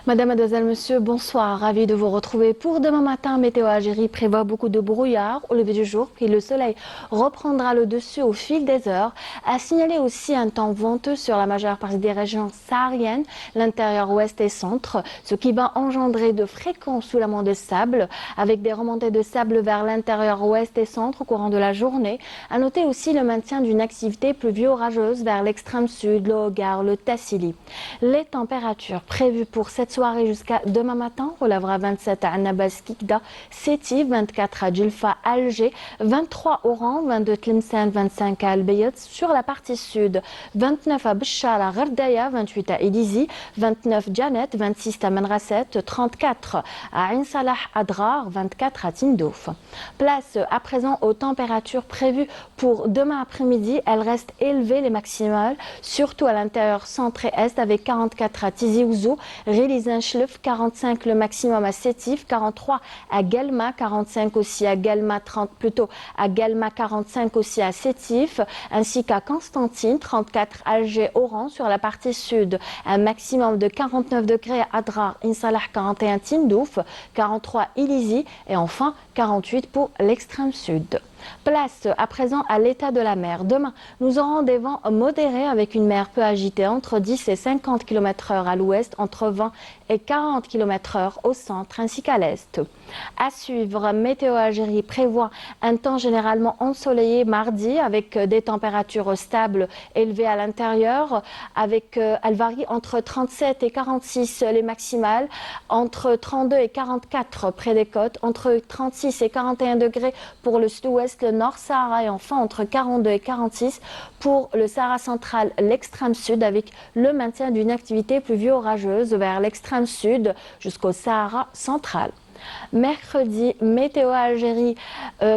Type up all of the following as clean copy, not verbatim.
Madame, mademoiselle, monsieur, bonsoir. Ravi de vous retrouver pour demain matin. Météo Algérie prévoit beaucoup de brouillard au lever du jour, puis le soleil reprendra le dessus au fil des heures. À signaler aussi un temps venteux sur la majeure partie des régions sahariennes, l'intérieur ouest et centre, ce qui va engendrer de fréquents soulèvements de sable, avec des remontées de sable vers l'intérieur ouest et centre au courant de la journée. À noter aussi le maintien d'une activité pluvio-orageuse vers l'extrême sud, le Hogar, le Tassili. Les températures prévues pour cette soirée jusqu'à demain matin relèvera 27 à Annabas Kikda, Sétif, 24 à Djilfa, Alger, 23 Oran, 22 Tlemcen, 25 à Al Bayt sur la partie sud, 29 à Béchar, Gherdaya, 28 à Elizi, 29 Janet, 26 à Manrasset, 34 à Ain Salah Adrar, 24 à Tindouf. Place à présent aux températures prévues pour demain après-midi. Elles restent élevées les maximales, surtout à l'intérieur centre et est avec 44 à Tizi Ouzou, Rélizinchleuf, 45 le maximum à Sétif, 43 à Guelma, 45 aussi à Guelma, 30 plutôt à Guelma, 45 aussi à Sétif, ainsi qu'à Constantine, 34 Alger, Oran sur la partie sud, un maximum de 49 degrés à Adrar, Insalah, 41 Tindouf, 43 Ilizi et enfin 48 pour l'extrême sud. Place à présent à l'état de la mer. Demain, nous aurons des vents modérés avec une mer peu agitée entre 10 et 50 km/h à l'ouest, entre 20 et 40 km/h au centre ainsi qu'à l'est. À suivre, Météo Algérie prévoit un temps généralement ensoleillé mardi avec des températures stables élevées à l'intérieur. Elle varie entre 37 et 46 les maximales, entre 32 et 44 près des côtes, entre 36 et 41 degrés pour le sud-ouest, le nord Sahara et enfin entre 42 et 46 pour le Sahara central, l'extrême sud avec le maintien d'une activité pluvio-orageuse vers l'extrême sud jusqu'au Sahara central. Mercredi, Météo Algérie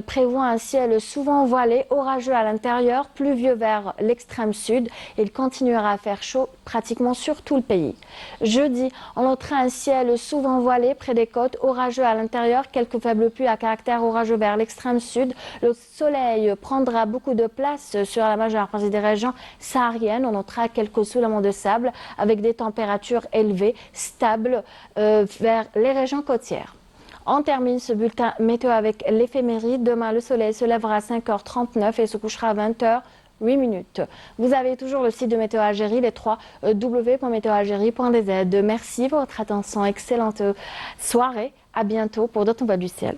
prévoit un ciel souvent voilé, orageux à l'intérieur, pluvieux vers l'extrême sud. Il continuera à faire chaud pratiquement sur tout le pays. Jeudi, on notera un ciel souvent voilé près des côtes, orageux à l'intérieur, quelques faibles pluies à caractère orageux vers l'extrême sud. Le soleil prendra beaucoup de place sur la majeure partie des régions sahariennes. On notera quelques soulèvements de sable avec des températures élevées, stables vers les régions côtières. On termine ce bulletin météo avec l'éphéméride. Demain, le soleil se lèvera à 5h39 et se couchera à 20h08. Vous avez toujours le site de Météo Algérie, les 3 w.météoalgérie.dz. Merci pour votre attention. Excellente soirée. À bientôt pour d'autres nouvelles du ciel.